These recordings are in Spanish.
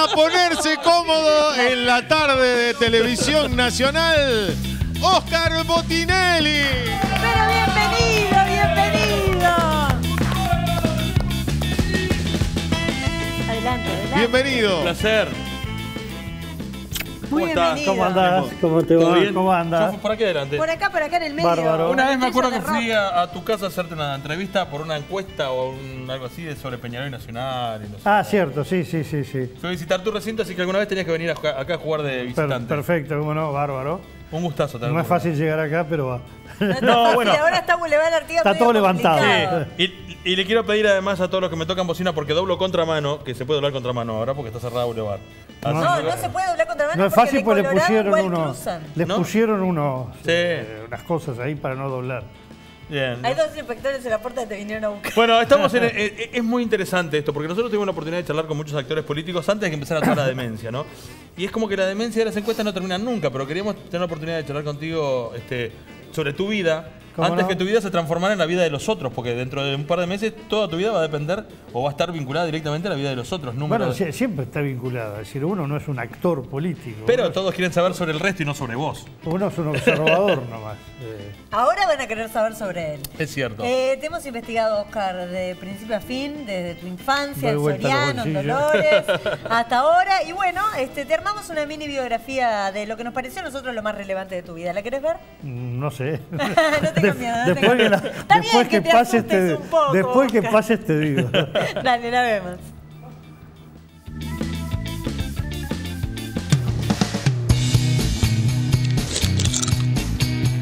a ponerse cómodo en la tarde de Televisión Nacional, Óscar Botinelli. Pero bienvenido, bienvenido. Adelante, adelante. Bienvenido. Un placer. Muy bienvenido. ¿Cómo andás? ¿Cómo te va? bien? ¿Cómo andas? Yo por aquí adelante. Por acá en el medio. Bárbaro. Una vez me acuerdo que Estrella de fui rock. a tu casa a hacerte una entrevista por una encuesta o algo así sobre Peñarol y Nacional. Y no sé. Ah, cierto, sí. Fui a visitar tu recinto, así que alguna vez tenías que venir acá a jugar de visitante. Perfecto, cómo no, bárbaro. Un gustazo también. No es fácil llegar acá, pero va. No, bueno. Ahora está Boulevard Artigas. Está medio todo levantado. complicado. Y le quiero pedir además a todos los que me tocan bocina, porque doblo contramano, que se puede doblar contramano ahora porque está cerrada Boulevard. Así No, que- no se puede doblar contra mano. No es fácil porque le Colorado pusieron igual unos. cruzan. Les ¿No? pusieron unos, Sí. unas cosas ahí para no doblar. Bien. Hay dos inspectores en la puerta que te vinieron a buscar. Bueno, estamos en. Es muy interesante esto, porque nosotros tuvimos la oportunidad de charlar con muchos actores políticos antes de que empezara toda la demencia, ¿no? Y es como que la demencia de las encuestas no terminan nunca, pero queríamos tener la oportunidad de charlar contigo sobre tu vida, ¿Cómo antes no? que tu vida se transformara en la vida de los otros, porque dentro de un par de meses toda tu vida va a depender o va a estar vinculada directamente a la vida de los otros. Bueno, siempre está vinculado. Es decir, uno no es un actor político. Pero uno, todos quieren saber sobre el resto y no sobre vos. uno es un observador nomás. Ahora van a querer saber sobre él. Es cierto. Te hemos investigado, Oscar, de principio a fin, desde tu infancia, Doy en vuelta a los Soriano, en bolsillos. Dolores, hasta ahora. Y bueno, te armamos una mini biografía de lo que nos pareció a nosotros lo más relevante de tu vida. ¿La querés ver? No sé. No tengas miedo, no tengas Después que, miedo. Está bien después que te pases asustes un poco, después que Oscar. pases te digo. Dale, la vemos.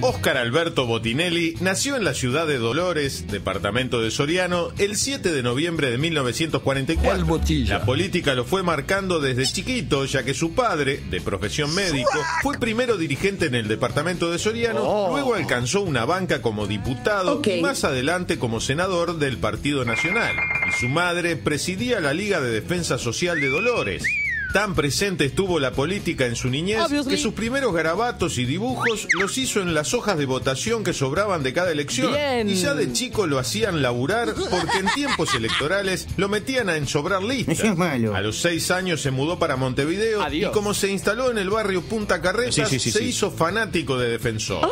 Óscar Alberto Botinelli nació en la ciudad de Dolores, departamento de Soriano, el 7 de noviembre de 1944. La política lo fue marcando desde chiquito, ya que su padre, de profesión médico, fue primero dirigente en el departamento de Soriano, luego alcanzó una banca como diputado y más adelante como senador del Partido Nacional. Y su madre presidía la Liga de Defensa Social de Dolores. Tan presente estuvo la política en su niñez que sus primeros garabatos y dibujos los hizo en las hojas de votación que sobraban de cada elección. Y ya de chico lo hacían laburar porque en tiempos electorales lo metían a ensobrar listas. A los 6 años se mudó para Montevideo y como se instaló en el barrio Punta Carretas, se hizo fanático de Defensor.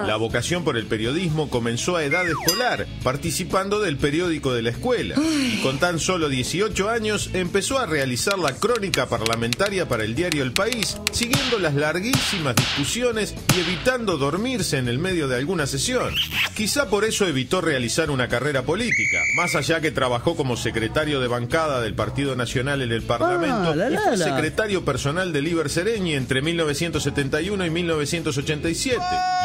La vocación por el periodismo comenzó a edad escolar, participando del periódico de la escuela. Y con tan solo 18 años empezó a realizar la crónica parlamentaria para el diario El País, siguiendo las larguísimas discusiones y evitando dormirse en el medio de alguna sesión. Quizá por eso evitó realizar una carrera política, más allá que trabajó como secretario de bancada del Partido Nacional en el Parlamento y fue secretario personal de Líber Seregni entre 1971 y 1987,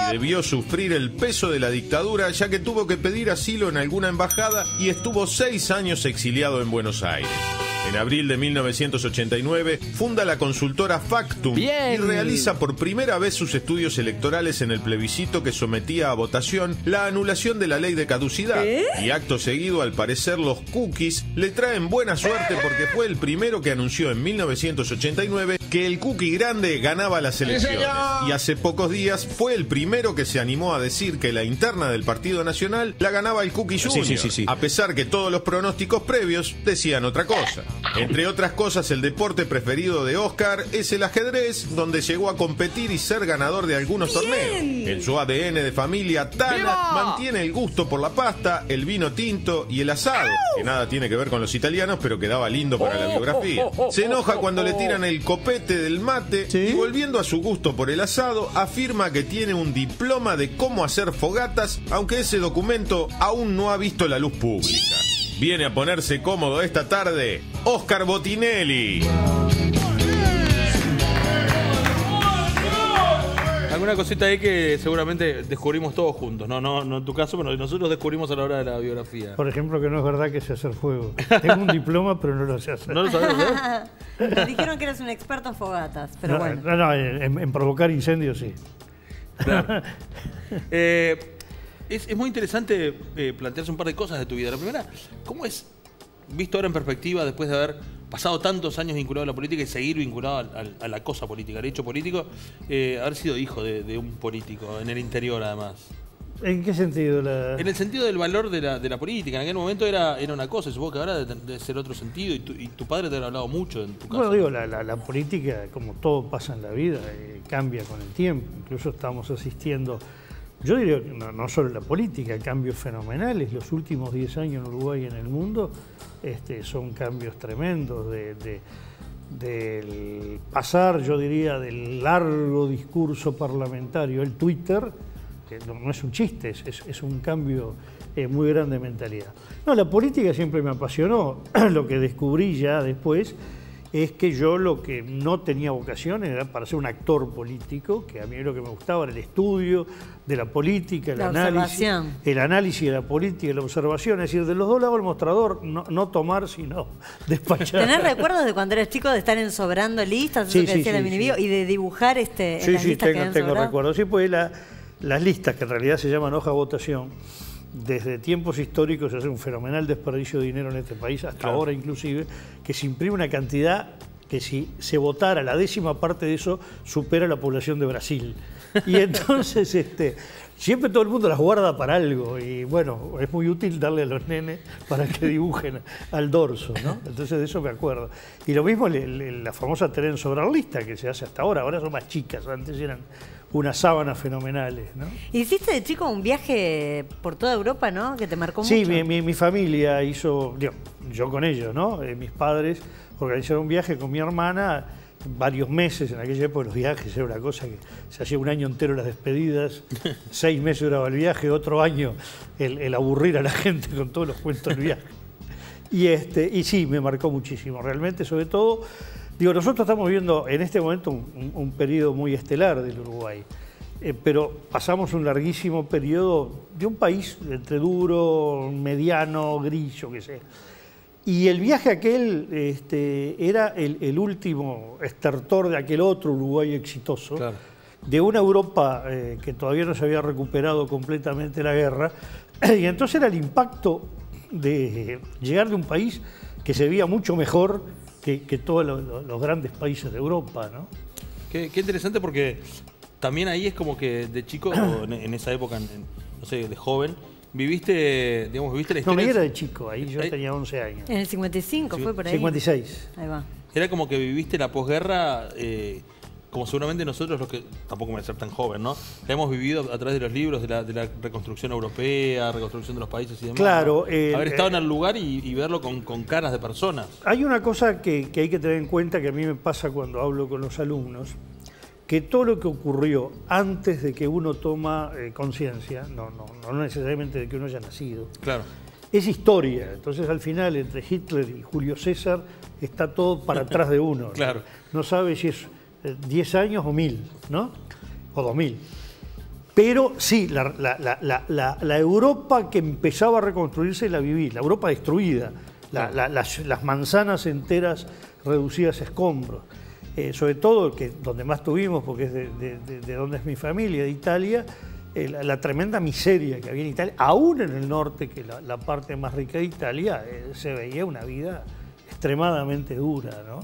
y debió sufrir el peso de la dictadura ya que tuvo que pedir asilo en alguna embajada y estuvo 6 años exiliado en Buenos Aires. En abril de 1989 funda la consultora Factum y realiza por primera vez sus estudios electorales en el plebiscito que sometía a votación la anulación de la ley de caducidad. Y acto seguido, al parecer, los cookies le traen buena suerte porque fue el primero que anunció en 1989 que el cookie grande ganaba las elecciones. Y hace pocos días fue el primero que se animó a decir que la interna del Partido Nacional la ganaba el Cookie Junior, a pesar que todos los pronósticos previos decían otra cosa. Entre otras cosas, el deporte preferido de Óscar es el ajedrez, donde llegó a competir y ser ganador de algunos torneos. En su ADN de familia, Tana mantiene el gusto por la pasta, el vino tinto y el asado, que nada tiene que ver con los italianos, pero quedaba lindo para la biografía. Se enoja cuando le tiran el copete del mate y, volviendo a su gusto por el asado, afirma que tiene un diploma de cómo hacer fogatas, aunque ese documento aún no ha visto la luz pública. Viene a ponerse cómodo esta tarde Óscar Botinelli. Alguna cosita ahí que seguramente descubrimos todos juntos, no en tu caso, pero nosotros descubrimos a la hora de la biografía. Por ejemplo, que no es verdad que sé hacer fuego. Tengo un diploma, pero no lo sé hacer. ¿No lo sabés, eh? Me dijeron que eras un experto en fogatas, pero No, bueno. no, en provocar incendios sí. Claro. Es muy interesante plantearse un par de cosas de tu vida. La primera, ¿cómo es, visto ahora en perspectiva, después de haber pasado tantos años vinculado a la política y seguir vinculado a la cosa política, al hecho político, haber sido hijo de un político, en el interior además? ¿En qué sentido? En el sentido del valor de la política. En aquel momento era una cosa, y supongo que ahora debe ser otro sentido, y tu padre te ha hablado mucho en tu caso. Bueno, digo, la política, como todo pasa en la vida, cambia con el tiempo. Incluso estamos asistiendo, yo diría que no solo la política, cambios fenomenales. Los últimos 10 años en Uruguay y en el mundo son cambios tremendos del pasar, yo diría, del largo discurso parlamentario, el Twitter, que no es un chiste, es un cambio muy grande de mentalidad. No, la política siempre me apasionó. Lo que descubrí ya después es que yo lo que no tenía vocación era para ser un actor político, que a mí lo que me gustaba era el estudio de la política, el análisis de la política y la observación, es decir, de los dos lados del mostrador, no tomar, sino despachar. ¿Tenés recuerdos de cuando eres chico de estar ensobrando listas, eso que decía la minibio, y de dibujar en las listas que tengo recuerdos. Sí, pues las listas, que en realidad se llaman hoja de votación, desde tiempos históricos se hace un fenomenal desperdicio de dinero en este país, hasta ahora inclusive, que se imprime una cantidad que si se votara la 10ª parte de eso, supera la población de Brasil. Y entonces siempre todo el mundo las guarda para algo, y bueno, es muy útil darle a los nenes para que dibujen al dorso, ¿no? Entonces de eso me acuerdo. Y lo mismo la famosa tener sobrar lista que se hace hasta ahora son más chicas, antes eran unas sábanas fenomenales, ¿no? Hiciste de chico un viaje por toda Europa, ¿no? Que te marcó mucho. Sí, mi familia hizo, yo con ellos, ¿no? Mis padres organizaron un viaje con mi hermana, varios meses. En aquella época los viajes era una cosa que se hacía un año entero las despedidas, 6 meses duraba el viaje, otro año el aburrir a la gente con todos los cuentos del viaje. Y sí, me marcó muchísimo, realmente, sobre todo. Nosotros estamos viviendo en este momento un periodo muy estelar del Uruguay, pero pasamos un larguísimo periodo de un país entre duro, mediano, gris, yo qué sé. Y el viaje aquel era el último estertor de aquel otro Uruguay exitoso, claro, de una Europa que todavía no se había recuperado completamente la guerra, y entonces era el impacto de llegar de un país que se veía mucho mejor que todos los grandes países de Europa, ¿no? Qué interesante, porque también ahí es como que de chico, en esa época, no sé, de joven, viviste la historia. No, me era de chico, ahí yo tenía 11 años. En el 55 fue por ahí. 56. Ahí va. Era como que viviste la posguerra, como seguramente nosotros, los que tampoco me voy a ser tan joven, ¿no? La hemos vivido a través de los libros de la reconstrucción europea, reconstrucción de los países y demás. Claro. ¿No? Haber estado en el lugar y verlo con caras de personas. Hay una cosa que hay que tener en cuenta, que a mí me pasa cuando hablo con los alumnos, que todo lo que ocurrió antes de que uno toma conciencia, no necesariamente de que uno haya nacido, claro, es historia. Entonces al final, entre Hitler y Julio César, está todo para atrás de uno. Claro. No sabe si es 10 años o 1000, ¿no? O 2000. Pero sí, la Europa que empezaba a reconstruirse la viví, la Europa destruida, las manzanas enteras reducidas a escombros. Sobre todo, donde más tuvimos, porque es de donde es mi familia, de Italia, la tremenda miseria que había en Italia, aún en el norte, que la parte más rica de Italia, se veía una vida extremadamente dura, ¿no?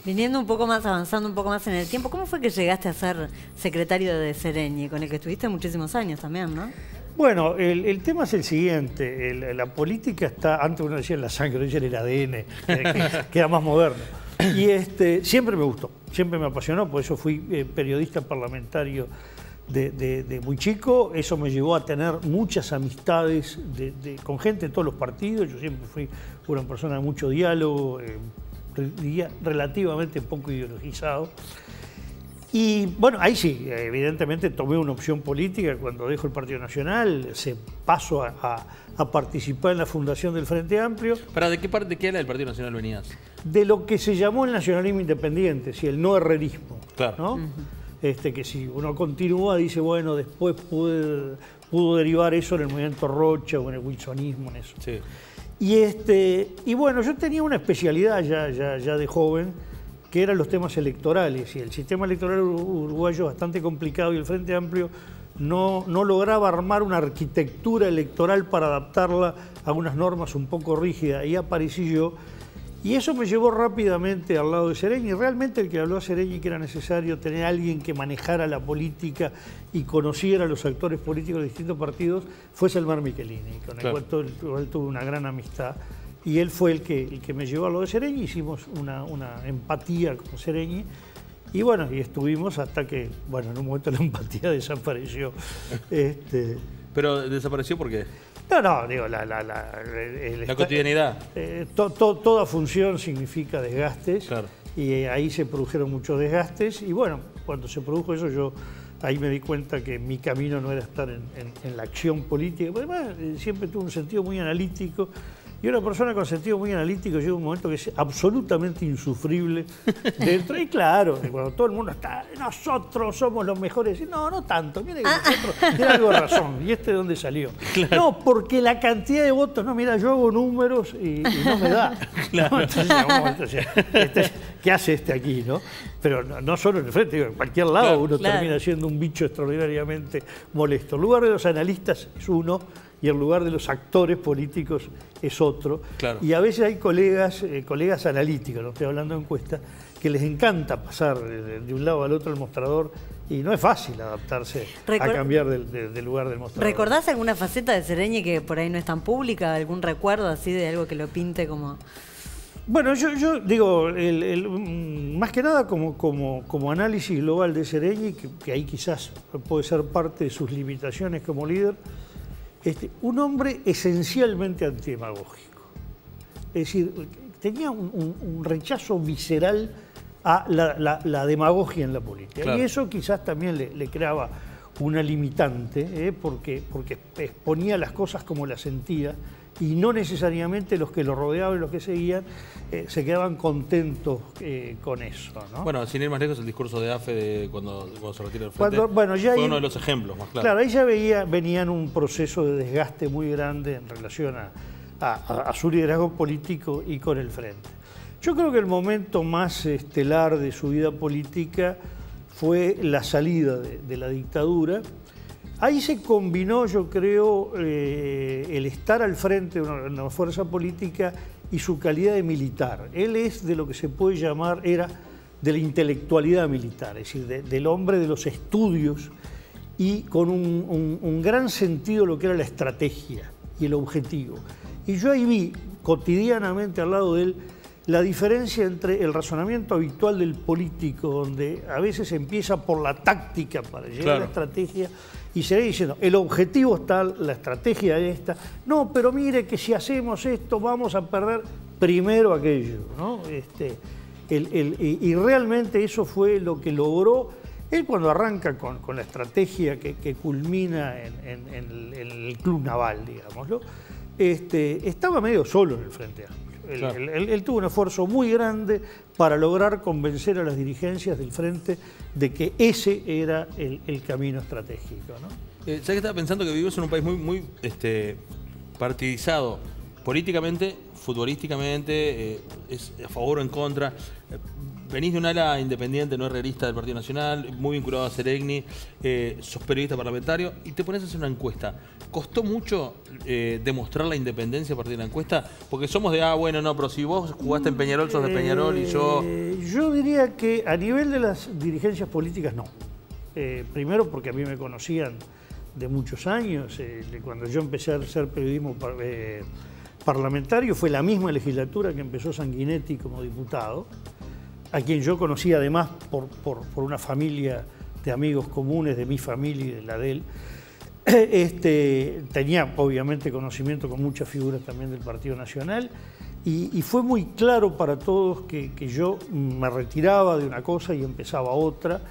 Viniendo un poco más, avanzando un poco más en el tiempo, ¿cómo fue que llegaste a ser secretario de Sereñi, con el que estuviste muchísimos años también, ¿no? Bueno, el tema es el siguiente, la política está, antes uno decía en la sangre, hoy en el ADN, que era más moderno. Y siempre me gustó, siempre me apasionó, por eso fui periodista parlamentario de muy chico. Eso me llevó a tener muchas amistades con gente de todos los partidos. Yo siempre fui una persona de mucho diálogo, relativamente poco ideologizado. Y bueno, ahí sí, evidentemente tomé una opción política cuando dejo el Partido Nacional, paso a participar en la fundación del Frente Amplio. ¿De qué parte qué era del Partido Nacional venías? De lo que se llamó el nacionalismo independiente, si el no herrerismo, claro, ¿no? Que si uno continúa, dice, bueno, después pudo derivar eso en el movimiento Rocha o en el wilsonismo, en eso. Sí. Y bueno, yo tenía una especialidad ya de joven, que eran los temas electorales, y el sistema electoral uruguayo es bastante complicado, y el Frente Amplio no lograba armar una arquitectura electoral para adaptarla a unas normas un poco rígidas, y aparecí yo. Y eso me llevó rápidamente al lado de Seregni. Realmente el que habló a Seregni que era necesario tener a alguien que manejara la política y conociera a los actores políticos de distintos partidos fue Selmar Michelini, con el cual tuve una gran amistad. Y él fue el que me llevó a lo de Seregni. Hicimos una empatía con Seregni. Y bueno, y estuvimos hasta que, bueno, en un momento la empatía desapareció. ¿Pero desapareció por qué? No, digo, la cotidianidad. Toda función significa desgastes. Claro. Y ahí se produjeron muchos desgastes. Y bueno, cuando se produjo eso, yo ahí me di cuenta que mi camino no era estar en la acción política. Además, siempre tuve un sentido muy analítico. Y una persona con sentido muy analítico llega un momento que es absolutamente insufrible dentro. Y claro, cuando todo el mundo está, nosotros somos los mejores. No tanto, mire que nosotros tiene algo de razón. ¿Y de dónde salió? Claro. No, porque la cantidad de votos, no, mira, yo hago números y no me da. Claro. ¿No? Entonces, ¿qué hace aquí, no? Pero no solo en el frente, digo, en cualquier lado uno termina siendo un bicho extraordinariamente molesto. El lugar de los analistas es uno, y el lugar de los actores políticos es otro. Claro. Y a veces hay colegas analíticos, no estoy hablando de encuestas, que les encanta pasar de un lado al otro del mostrador y no es fácil adaptarse a cambiar del lugar del mostrador. ¿Recordás alguna faceta de Seregni que por ahí no es tan pública? ¿Algún recuerdo así de algo que lo pinte como...? Bueno, yo digo, más que nada como análisis global de Seregni, que ahí quizás puede ser parte de sus limitaciones como líder, un hombre esencialmente antidemagógico. Es decir, tenía un rechazo visceral a la demagogia en la política. Claro. Y eso quizás también le creaba una limitante, porque exponía las cosas como las sentía, y no necesariamente los que lo rodeaban y los que seguían se quedaban contentos con eso, ¿no? Bueno, sin ir más lejos, el discurso de AFE cuando se retira del frente fue uno de los ejemplos más claros. Claro, ahí ya venía en un proceso de desgaste muy grande en relación a su liderazgo político y con el frente. Yo creo que el momento más estelar de su vida política fue la salida de la dictadura. Ahí se combinó, yo creo, el estar al frente de una fuerza política y su calidad de militar. Él es de lo que se puede llamar, era de la intelectualidad militar, es decir, del hombre de los estudios y con un gran sentido de lo que era la estrategia y el objetivo. Y yo ahí vi cotidianamente al lado de él la diferencia entre el razonamiento habitual del político, donde a veces empieza por la táctica para llegar a la estrategia, y se va diciendo, el objetivo es tal, la estrategia es esta. No, pero mire que si hacemos esto vamos a perder primero aquello, ¿no? Y realmente eso fue lo que logró él cuando arranca con la estrategia que culmina en el Club Naval, digámoslo. Estaba medio solo en el Frente Amplio. Claro. Él tuvo un esfuerzo muy grande para lograr convencer a las dirigencias del Frente de que ese era el camino estratégico, ¿no? ¿Sabes que estaba pensando que vivimos en un país muy partidizado políticamente, futbolísticamente, es a favor o en contra? Venís de un ala independiente, no es realista del Partido Nacional, muy vinculado a Seregni, sos periodista parlamentario y te pones a hacer una encuesta. ¿Costó mucho demostrar la independencia a partir de la encuesta? Porque somos de, bueno, no, pero si vos jugaste en Peñarol, sos de Peñarol y yo... Yo diría que a nivel de las dirigencias políticas no. Primero porque a mí me conocían de muchos años. Cuando yo empecé a hacer periodismo parlamentario fue la misma legislatura que empezó Sanguinetti como diputado, a quien yo conocí además por una familia de amigos comunes de mi familia y de la de él. Tenía obviamente conocimiento con muchas figuras también del Partido Nacional y fue muy claro para todos que yo me retiraba de una cosa y empezaba otra.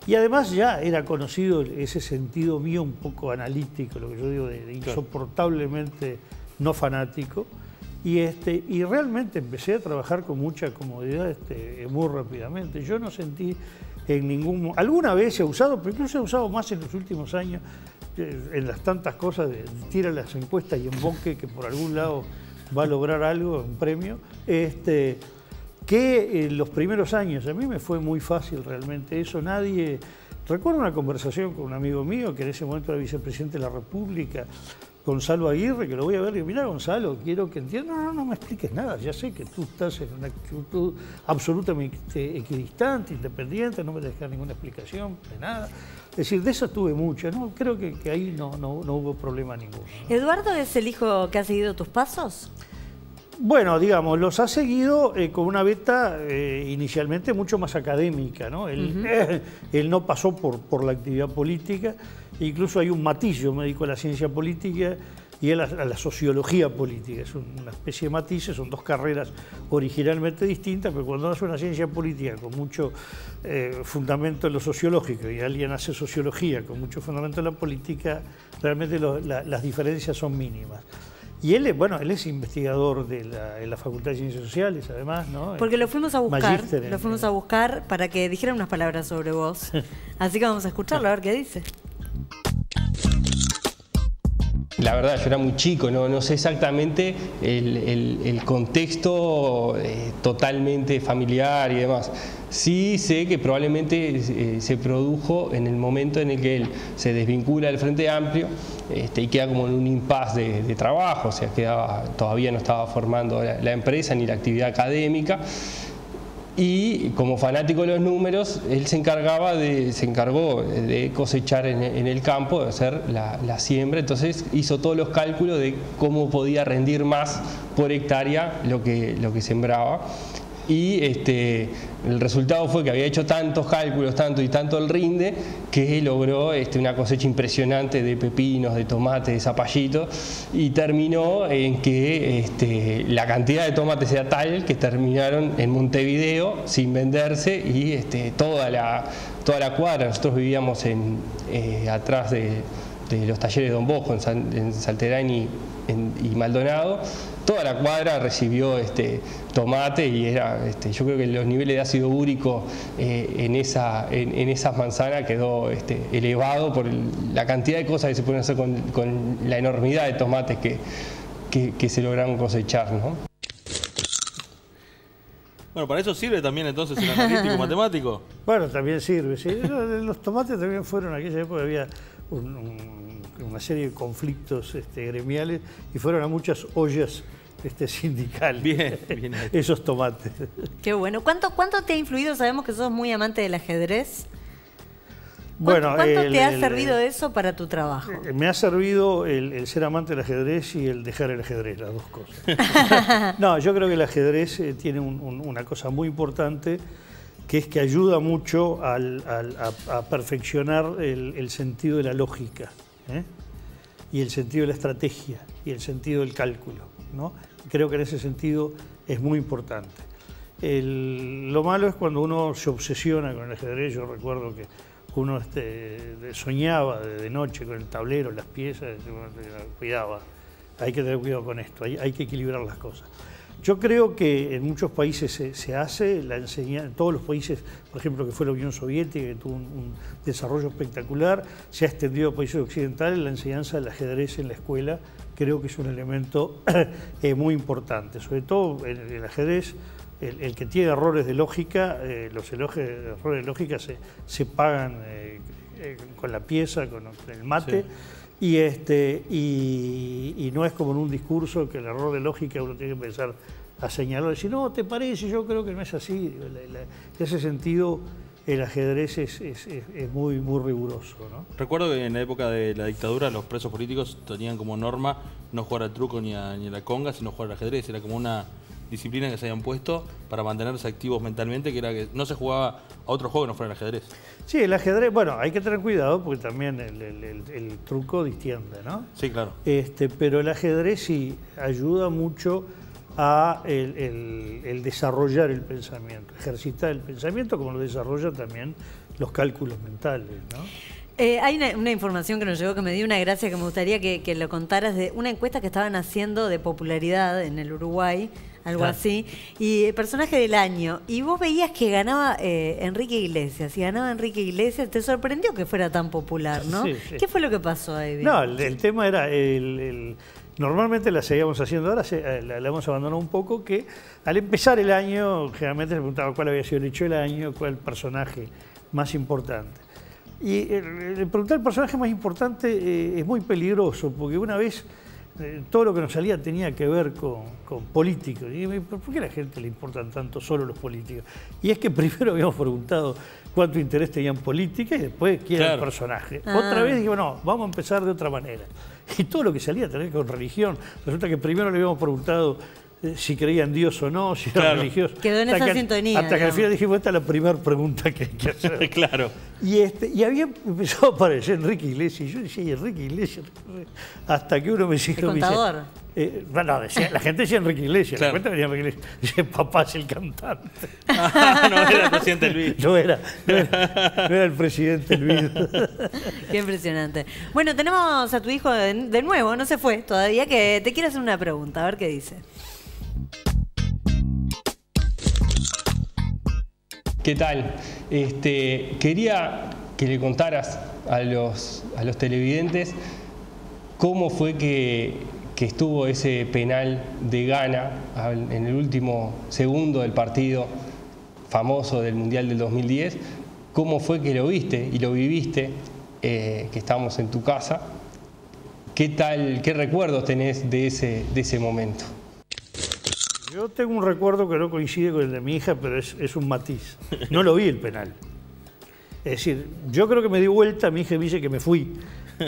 Y además ya era conocido ese sentido mío un poco analítico, lo que yo digo de insoportablemente no fanático. Y realmente empecé a trabajar con mucha comodidad muy rápidamente. Yo no sentí en ningún... Alguna vez se ha usado, pero incluso se ha usado más en los últimos años, en las tantas cosas de tira las encuestas y emboque que por algún lado va a lograr algo, un premio, que en los primeros años. A mí me fue muy fácil realmente eso. Recuerdo una conversación con un amigo mío que en ese momento era vicepresidente de la República, Gonzalo Aguirre, que lo voy a ver, y digo, mira Gonzalo, quiero que entiendas, no me expliques nada, ya sé que tú estás en una actitud absolutamente equidistante, independiente, no me dejas ninguna explicación de nada. Es decir, de eso tuve mucho, ¿no? Creo que ahí no hubo problema ninguno, ¿no? ¿Eduardo es el hijo que ha seguido tus pasos? Bueno, digamos, los ha seguido con una beta inicialmente mucho más académica, ¿no? Él no pasó por la actividad política, incluso hay un matiz, yo me dedico a la ciencia política y él a la sociología política, es una especie de matices, son dos carreras originalmente distintas, pero cuando hace una ciencia política con mucho fundamento en lo sociológico y alguien hace sociología con mucho fundamento en la política, realmente las diferencias son mínimas. Y él es investigador en la Facultad de Ciencias Sociales, además, ¿no? Porque lo fuimos a buscar, para que dijera unas palabras sobre vos. Así que vamos a escucharlo, a ver qué dice. La verdad, yo era muy chico, no sé exactamente el contexto totalmente familiar y demás. Sí sé que probablemente se produjo en el momento en el que él se desvincula del Frente Amplio y queda como en un impasse de trabajo, o sea, todavía no estaba formando la empresa ni la actividad académica. Y como fanático de los números, él se encargó de cosechar en el campo, de hacer la siembra. Entonces hizo todos los cálculos de cómo podía rendir más por hectárea lo que sembraba. Y el resultado fue que había hecho tantos cálculos, tanto el rinde, que logró una cosecha impresionante de pepinos, de tomates, de zapallitos, y terminó en que la cantidad de tomates era tal que terminaron en Montevideo sin venderse, y toda la cuadra, nosotros vivíamos atrás de los talleres de Don Bosco, en Salterán y Maldonado. Toda la cuadra recibió tomate y yo creo que los niveles de ácido úrico en esas manzanas quedó elevado por la cantidad de cosas que se pueden hacer con la enormidad de tomates que se lograron cosechar, ¿no? Bueno, para eso sirve también entonces el analítico matemático. Bueno, también sirve, sí. Los tomates también fueron, en aquella época había una serie de conflictos gremiales y fueron a muchas ollas sindicales. Bien. Esos tomates. Qué bueno. ¿Cuánto te ha influido? Sabemos que sos muy amante del ajedrez. Bueno, ¿Cuánto te ha servido eso para tu trabajo? Me ha servido el ser amante del ajedrez y el dejar el ajedrez, las dos cosas. No, yo creo que el ajedrez tiene una cosa muy importante, que es que ayuda mucho a perfeccionar el sentido de la lógica, y el sentido de la estrategia, y el sentido del cálculo, ¿no? Creo que en ese sentido es muy importante. Lo malo es cuando uno se obsesiona con el ajedrez. Yo recuerdo que uno soñaba de noche con el tablero, las piezas, cuidado, hay que tener cuidado con esto, hay que equilibrar las cosas. Yo creo que en muchos países se hace, en todos los países, por ejemplo, que fue la Unión Soviética, que tuvo un desarrollo espectacular, se ha extendido a países occidentales, la enseñanza del ajedrez en la escuela creo que es un elemento muy importante. Sobre todo el ajedrez, el que tiene errores de lógica, los errores de lógica se pagan con la pieza, con el mate. Sí. Y no es como en un discurso que el error de lógica uno tiene que empezar a señalar, decir, no, ¿te parece? Yo creo que no es así. En ese sentido, el ajedrez es muy, muy riguroso, ¿no? Recuerdo que en la época de la dictadura los presos políticos tenían como norma no jugar al truco ni a la conga, sino jugar al ajedrez. Era como una disciplina que se habían puesto para mantenerse activos mentalmente, que era que no se jugaba a otro juego que no fuera el ajedrez. Sí, el ajedrez, bueno, hay que tener cuidado porque también el truco distiende, ¿no? Sí, claro. Pero el ajedrez sí ayuda mucho a el desarrollar el pensamiento, ejercitar el pensamiento, como lo desarrollan también los cálculos mentales, ¿no? Hay una información que nos llegó que me dio una gracia, que me gustaría que lo contaras, de una encuesta que estaban haciendo de popularidad en el Uruguay, algo así, y el personaje del año, y vos veías que ganaba Enrique Iglesias, y ganaba Enrique Iglesias, te sorprendió que fuera tan popular, ¿no? Sí, sí. ¿Qué fue lo que pasó ahí? No, el tema era, normalmente la seguíamos haciendo, ahora la hemos abandonado un poco, que al empezar el año, generalmente se preguntaba cuál había sido el hecho del año, cuál el personaje más importante. Y preguntar el personaje más importante es muy peligroso, porque una vez todo lo que nos salía tenía que ver con políticos. Y ¿por qué a la gente le importan tanto solo los políticos? Y es que primero habíamos preguntado cuánto interés tenían política y después quién era el personaje. Otra vez dijimos, no, vamos a empezar de otra manera. Y todo lo que salía tenía que ver con religión. Resulta que primero le habíamos preguntado si creía en Dios o no, si era religioso. Quedó en esa sintonía. Hasta que al final dijimos, esta es la primera pregunta que hay que hacer. Claro. Y había empezado a aparecer Enrique Iglesias. Y yo decía, ¿y Enrique Iglesias? Hasta que uno me dice... ¿El contador? La gente decía Enrique Iglesias. Claro. La cuenta venía Enrique Iglesias. Dice, papá es el cantante. No era el presidente Luis. No era el presidente Luis. Qué impresionante. Bueno, tenemos a tu hijo de nuevo, no se fue todavía, que te quiere hacer una pregunta, a ver qué dice. ¿Qué tal? Quería que le contaras a los televidentes cómo fue que estuvo ese penal de Ghana en el último segundo del partido famoso del Mundial del 2010. ¿Cómo fue que lo viste y lo viviste, que estamos en tu casa? ¿Qué recuerdos tenés de ese momento? Yo tengo un recuerdo que no coincide con el de mi hija, pero es un matiz. No lo vi el penal. Es decir, yo creo que me di vuelta, mi hija me dice que me fui.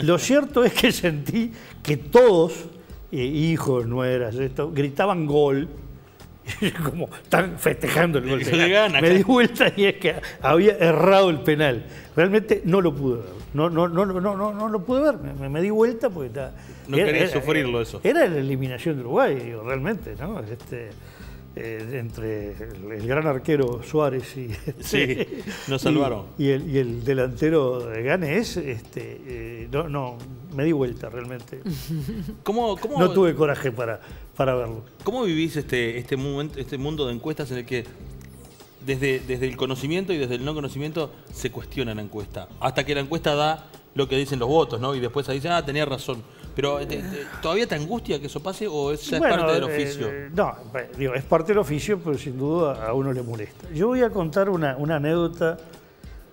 Lo cierto es que sentí que todos, hijos, nueras, gritaban gol, como están festejando el gol de Ghana. Me di vuelta y es que había errado el penal. Realmente no lo pude ver. No lo pude ver. Me di vuelta porque estaba... No quería sufrirlo eso. Era la eliminación de Uruguay, digo, realmente, ¿no? Entre el gran arquero Suárez y... Sí, nos salvaron. Y el delantero de Ganes, me di vuelta realmente. ¿Cómo no tuve coraje para verlo. ¿Cómo vivís este mundo de encuestas en el que desde el conocimiento y desde el no conocimiento se cuestiona la encuesta? Hasta que la encuesta da lo que dicen los votos, ¿no? Y después ahí dicen, tenía razón. Pero ¿todavía te angustia que eso pase o es parte del oficio? No, digo, es parte del oficio, pero sin duda a uno le molesta. Yo voy a contar una anécdota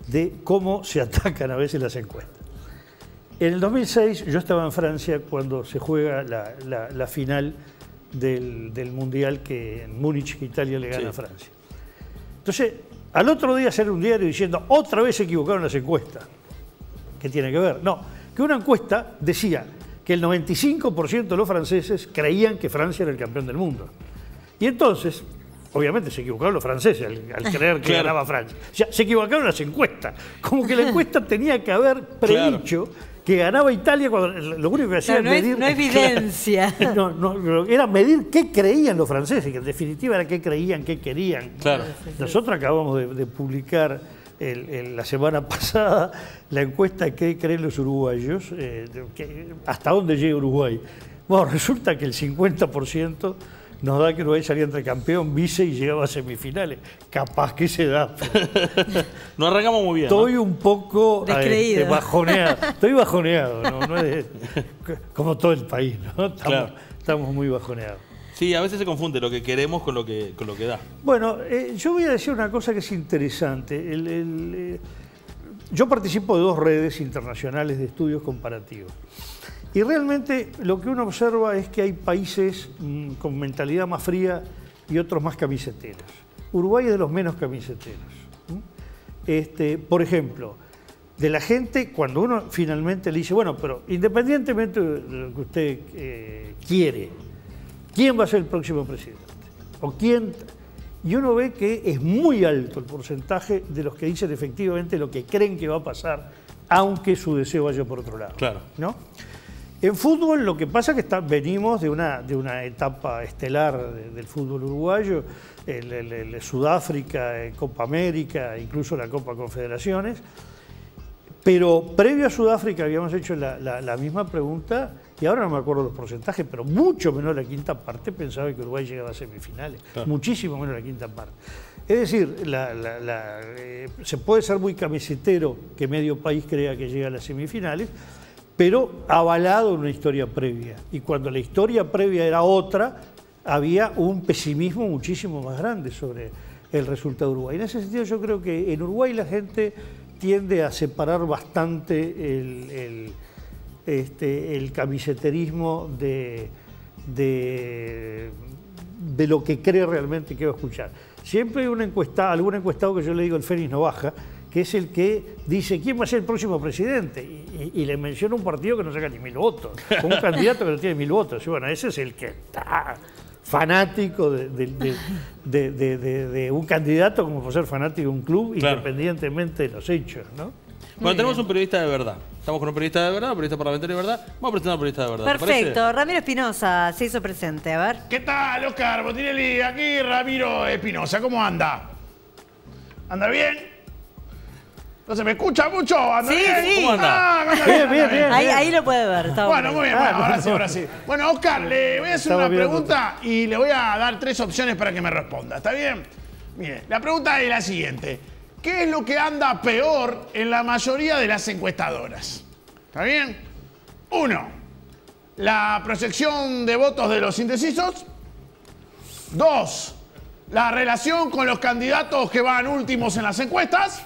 de cómo se atacan a veces las encuestas. En el 2006 yo estaba en Francia cuando se juega la final del Mundial que en Múnich, Italia le gana a Francia. Entonces, al otro día sale un diario diciendo, otra vez se equivocaron las encuestas. ¿Qué tiene que ver? No, que una encuesta decía que el 95% de los franceses creían que Francia era el campeón del mundo. Y entonces, obviamente se equivocaron los franceses al creer que ganaba Francia. O sea, se equivocaron las encuestas. Como que la encuesta tenía que haber predicho que ganaba Italia cuando lo único que hacía era medir... No evidencia. Era medir qué creían los franceses, que en definitiva era qué creían, qué querían. Claro. Nosotros acabamos de publicar la semana pasada la encuesta de qué creen los uruguayos, hasta dónde llega Uruguay. Bueno, resulta que el 50% nos da que Uruguay salía entre campeón, vice y llegaba a semifinales. Capaz que se da. No arrancamos muy bien. Estoy un poco bajoneado. Estoy bajoneado, no es como todo el país, ¿no? Estamos muy bajoneados. Sí, a veces se confunde lo que queremos con lo que da. Bueno, yo voy a decir una cosa que es interesante. Yo participo de 2 redes internacionales de estudios comparativos. Y realmente lo que uno observa es que hay países con mentalidad más fría y otros más camiseteros. Uruguay es de los menos camiseteros. Por ejemplo, de la gente, cuando uno finalmente le dice, bueno, pero independientemente de lo que usted quiere, ¿quién va a ser el próximo presidente? ¿O quién? Y uno ve que es muy alto el porcentaje de los que dicen efectivamente lo que creen que va a pasar, aunque su deseo vaya por otro lado. Claro. ¿No? En fútbol lo que pasa es que venimos de una etapa estelar del fútbol uruguayo, el Sudáfrica, Copa América, incluso la Copa Confederaciones. Pero previo a Sudáfrica habíamos hecho la misma pregunta, y ahora no me acuerdo los porcentajes, pero mucho menos la quinta parte pensaba que Uruguay llegaba a semifinales. Claro. Muchísimo menos la quinta parte. Es decir, se puede ser muy camisetero que medio país crea que llega a las semifinales, pero avalado en una historia previa. Y cuando la historia previa era otra, había un pesimismo muchísimo más grande sobre el resultado de Uruguay. En ese sentido yo creo que en Uruguay la gente tiende a separar bastante el camiseterismo de lo que cree realmente que va a escuchar. Siempre hay algún encuestado que yo le digo el Fénix no baja, que es el que dice quién va a ser el próximo presidente y le menciona un partido que no saca ni 1000 votos, o un candidato que no tiene 1000 votos. Y bueno, ese es el que está fanático de un candidato como por ser fanático de un club, claro, independientemente de los hechos, ¿no? Bueno, tenemos un periodista de verdad. Estamos con un periodista de verdad, un periodista parlamentario de verdad. Vamos a presentar a un periodista de verdad. Perfecto. Ramiro Espinosa se hizo presente. A ver. ¿Qué tal, Oscar Botinelli? Aquí Ramiro Espinosa. ¿Cómo anda? ¿Anda bien? ¿No se me escucha mucho? ¿Anda bien? Sí. ¿Cómo anda? Bien. Ahí lo puede ver. Bueno, muy bien. Bueno, ahora sí. Bueno, Oscar, le voy a hacer una pregunta y le voy a dar 3 opciones para que me responda. ¿Está bien? Mire, la pregunta es la siguiente. ¿Qué es lo que anda peor en la mayoría de las encuestadoras? ¿Está bien? 1. La proyección de votos de los indecisos. 2. La relación con los candidatos que van últimos en las encuestas.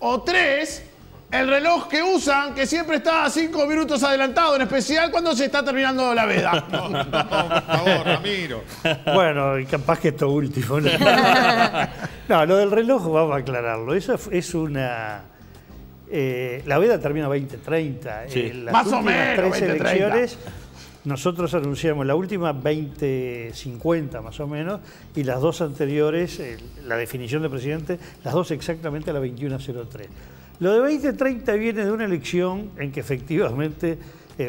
O 3. El reloj que usan, que siempre está 5 minutos adelantado, en especial cuando se está terminando la veda. No, por favor, Ramiro. Bueno, capaz que esto último. No, lo del reloj vamos a aclararlo. Eso es una... la veda termina 2030. Sí. Las más o últimas menos, 3 elecciones, nosotros anunciamos la última 2050 más o menos, y las 2 anteriores, la definición de presidente, las 2 exactamente a la 2103. Lo de 2030 viene de una elección en que efectivamente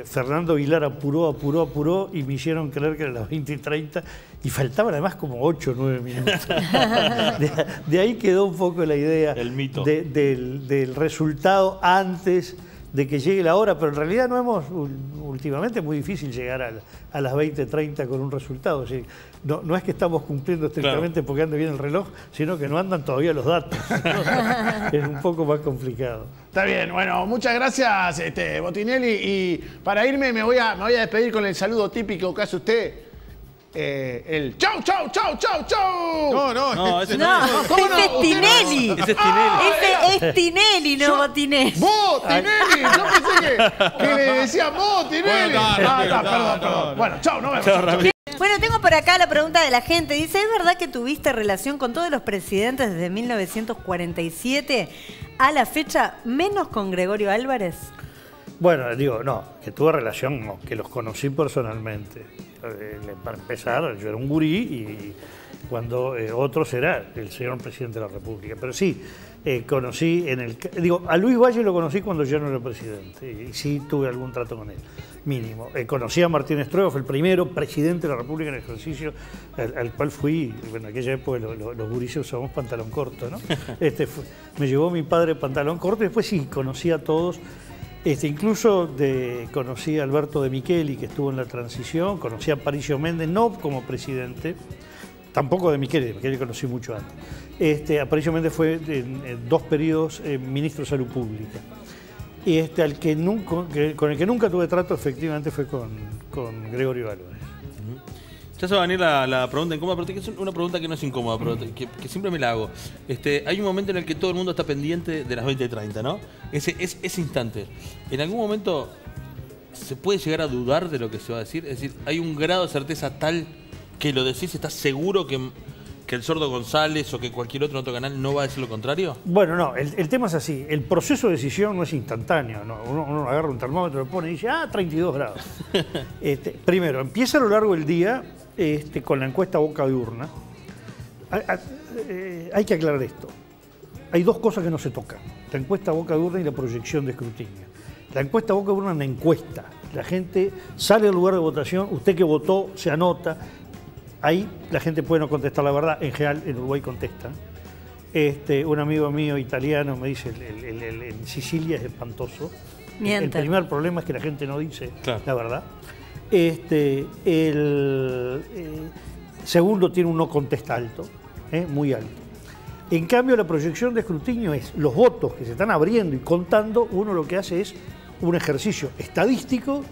Fernando Vilar apuró y me hicieron creer que era las 20:30 y faltaban además como 8 o 9 minutos. De ahí quedó un poco la idea, el mito del resultado antes de que llegue la hora, pero en realidad últimamente es muy difícil llegar a las 20:30 con un resultado. O sea, no es que estamos cumpliendo estrictamente porque ande bien el reloj, sino que no andan todavía los datos. Es un poco más complicado. Está bien, bueno, muchas gracias, Botinelli. Y para irme me voy a despedir con el saludo típico que hace usted. El chau, chau, chau, chau, chau. No, ese no, ¿Cómo no? ese es Tinelli. Ese es Tinelli. Ese es Tinelli, no Botinelli. ¡Botinelli! Yo pensé que le decía Botinelli. Perdón. Bueno, chau, no vemos. Bueno, tengo por acá la pregunta de la gente. Dice, ¿es verdad que tuviste relación con todos los presidentes desde 1947 a la fecha, menos con Gregorio Álvarez? Bueno, digo, no, que tuve relación, no, que los conocí personalmente. Para empezar, yo era un gurí y cuando otros era el señor presidente de la República. Pero sí, conocí a Luis Valle lo conocí cuando yo no era presidente y sí tuve algún trato con él, mínimo. Conocí a Martín Estruego, fue el primero presidente de la República en ejercicio al cual fui. En aquella época los gurises usábamos pantalón corto, ¿no? Me llevó mi padre pantalón corto y después sí, conocí a todos. Incluso conocí a Alberto de Micheli, que estuvo en la transición, conocí a Aparicio Méndez, no como presidente, tampoco de Micheli conocí mucho antes. Aparicio Méndez fue en 2 periodos ministro de Salud Pública. Y con el que nunca tuve trato, efectivamente, fue con Gregorio Álvarez. Ya se va a venir la pregunta incómoda, pero es una pregunta que no es incómoda, pero que siempre me la hago. Hay un momento en el que todo el mundo está pendiente de las 20:30, ¿no? Ese instante. ¿En algún momento se puede llegar a dudar de lo que se va a decir? Es decir, ¿hay un grado de certeza tal que lo decís, estás seguro que el Sordo González o que cualquier otro en otro canal no va a decir lo contrario? Bueno, no, el tema es así. El proceso de decisión no es instantáneo, ¿no? Uno agarra un termómetro, lo pone y dice, 32 grados. Primero, empieza a lo largo del día con la encuesta boca de urna. Hay que aclarar esto. Hay 2 cosas que no se tocan. La encuesta boca de urna y la proyección de escrutinio. La encuesta boca de urna es una encuesta. La gente sale al lugar de votación, usted que votó se anota. Ahí la gente puede no contestar la verdad, en general en Uruguay contestan. Un amigo mío italiano me dice, en Sicilia es espantoso. Mienten. El primer problema es que la gente no dice la verdad. Segundo, tiene un no contesta alto, muy alto. En cambio, la proyección de escrutinio es los votos que se están abriendo y contando, uno lo que hace es un ejercicio estadístico,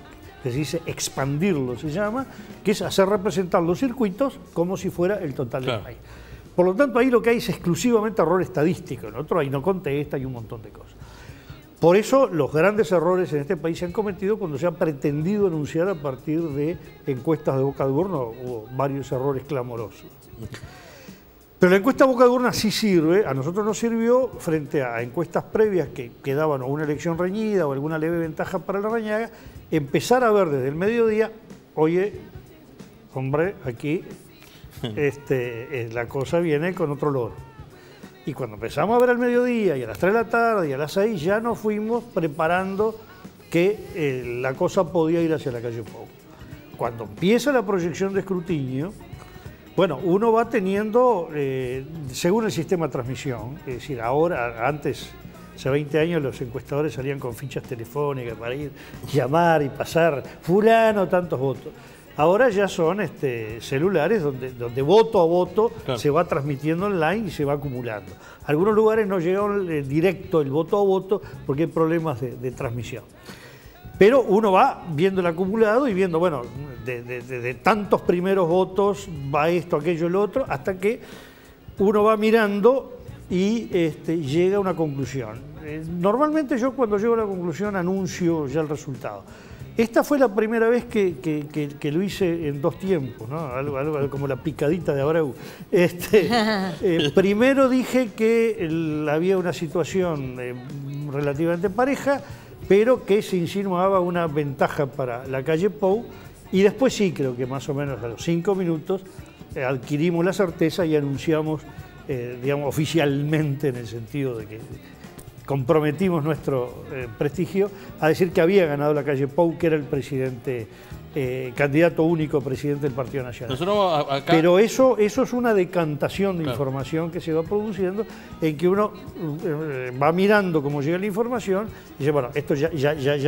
que se dice expandirlo, se llama, que es hacer representar los circuitos como si fuera el total del país. Por lo tanto, ahí lo que hay es exclusivamente error estadístico. En otro ahí no contesta y un montón de cosas. Por eso los grandes errores en este país se han cometido cuando se ha pretendido anunciar a partir de encuestas de boca de urna. Hubo varios errores clamorosos. Pero la encuesta boca de urna sí sirve, a nosotros nos sirvió frente a encuestas previas que daban o una elección reñida o alguna leve ventaja para la Larrañaga, empezar a ver desde el mediodía, oye, hombre, aquí la cosa viene con otro olor. Y cuando empezamos a ver al mediodía y a las 3 de la tarde y a las 6 ya nos fuimos preparando que la cosa podía ir hacia la calle Pou. Cuando empieza la proyección de escrutinio, bueno, uno va teniendo, según el sistema de transmisión, es decir, ahora, antes, hace 20 años los encuestadores salían con fichas telefónicas para ir, llamar y pasar, fulano, tantos votos. Ahora ya son celulares donde voto a voto se va transmitiendo online y se va acumulando. Algunos lugares no llegaron directo el voto a voto porque hay problemas de transmisión. Pero uno va viendo el acumulado y viendo, bueno, de tantos primeros votos va esto, aquello, el otro, hasta que uno va mirando y llega a una conclusión. Normalmente yo cuando llego a la conclusión anuncio ya el resultado. Esta fue la primera vez que lo hice en 2 tiempos, ¿no? Algo como la picadita de Abreu. Primero dije que había una situación relativamente pareja, pero que se insinuaba una ventaja para la calle Pou, y después sí, creo que más o menos a los 5 minutos adquirimos la certeza y anunciamos, digamos, oficialmente, en el sentido de que comprometimos nuestro prestigio, a decir que había ganado la calle Pou, que era el presidente, candidato único presidente del Partido Nacional. Nosotros acá... Pero eso es una decantación de información que se va produciendo, en que uno va mirando cómo llega la información y dice, bueno, esto ya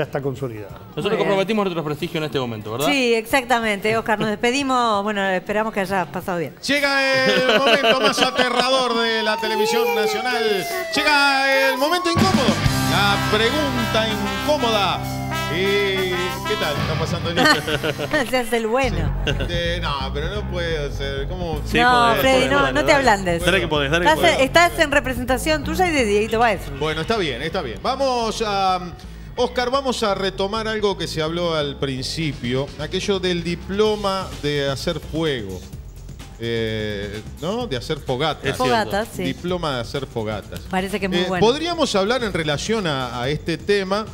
está consolidado. Nosotros comprometimos nuestro prestigio en este momento, ¿verdad? Sí, exactamente. Oscar, nos despedimos. Bueno, esperamos que haya pasado bien. Llega el momento más aterrador de la televisión nacional. Llega el momento incómodo. La pregunta incómoda. ¿Qué tal? ¿Está pasando? Se hace el bueno. No, pero no puedo ser. ¿Cómo? Sí, no, Freddy, no te ablandes. Dale que podés, Estás en representación tuya y de Dieguito Baez. Bueno, está bien, está bien. Vamos a... Oscar, vamos a retomar algo que se habló al principio, aquello del diploma de hacer fuego. ¿No? De hacer fogatas. Fogatas, sí. Diploma de hacer fogatas. Parece que es muy bueno. Podríamos hablar en relación a este tema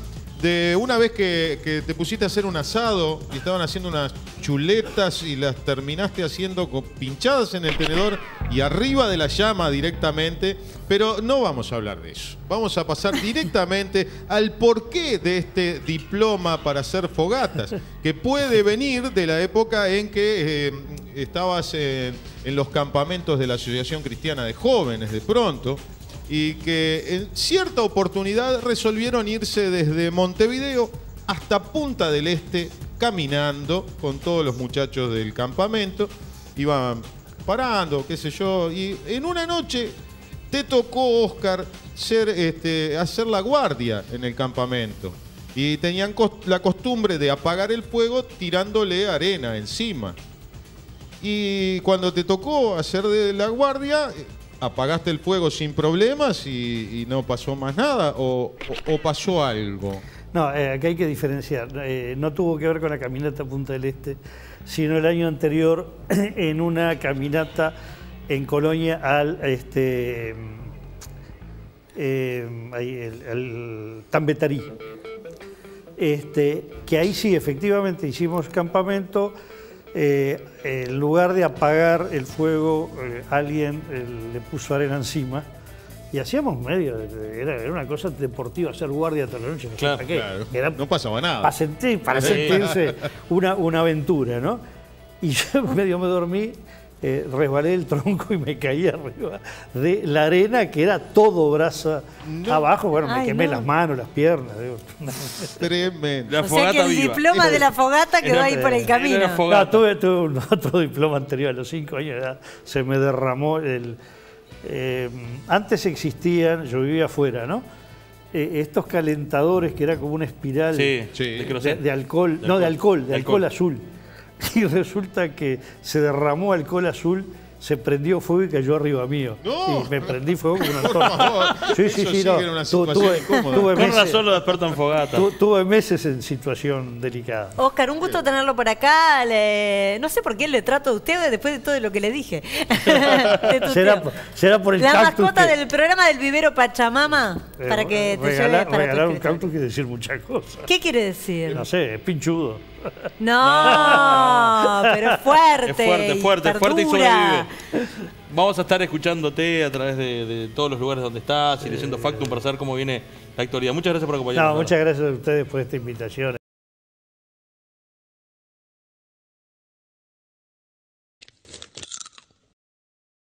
de una vez que te pusiste a hacer un asado y estaban haciendo unas chuletas y las terminaste haciendo pinchadas en el tenedor y arriba de la llama directamente, pero no vamos a hablar de eso. Vamos a pasar directamente al porqué de este diploma para hacer fogatas, que puede venir de la época en que estabas en los campamentos de la Asociación Cristiana de Jóvenes de pronto, y que en cierta oportunidad resolvieron irse desde Montevideo hasta Punta del Este caminando con todos los muchachos del campamento. Iban parando, qué sé yo, y en una noche te tocó, Oscar, hacer la guardia en el campamento. Y tenían la costumbre de apagar el fuego tirándole arena encima. Y cuando te tocó hacer de la guardia, apagaste el fuego sin problemas y no pasó más nada, o pasó algo. No, acá hay que diferenciar. No tuvo que ver con la caminata a Punta del Este, sino el año anterior en una caminata en Colonia al Tambetarí. Que ahí sí, efectivamente, hicimos campamento. En lugar de apagar el fuego, alguien le puso arena encima y hacíamos medio, era una cosa deportiva, hacer guardia toda la noche, no sé para qué. Claro. Era no pasaba nada. Para sentirse una aventura, ¿no? Y yo medio me dormí, resbalé el tronco y me caí arriba de la arena, que era todo brasa abajo. Bueno, me quemé las manos, las piernas. Tremendo. O sea que el diploma de la fogata quedó ahí por el camino. No, tuve otro diploma anterior, a los 5 años de edad, se me derramó antes existían, yo vivía afuera, ¿no? Estos calentadores que era como una espiral de alcohol, de alcohol azul. Y resulta que se derramó alcohol azul se prendió fuego y cayó arriba mío. No. Y me prendí fuego con una antorcha. Sí, Eso sí no. que era una situación incómoda. Tuve Con meses, razón lo despertan en fogata. tuve meses en situación delicada. Oscar, un gusto tenerlo por acá. No sé por qué le trato a usted después de todo lo que le dije. Será por el la cactus mascota que- del programa del vivero Pachamama. Para que te lleve para regalar tu un escritorio. cactus quiere decir muchas cosas. ¿Qué quiere decir? No sé, es pinchudo. No, pero fuerte. Es fuerte y perdura. sobrevive. Vamos a estar escuchándote a través de todos los lugares donde estás y leyendo Factum para saber cómo viene la actualidad. Muchas gracias por acompañarnos. No, muchas gracias a ustedes por esta invitación.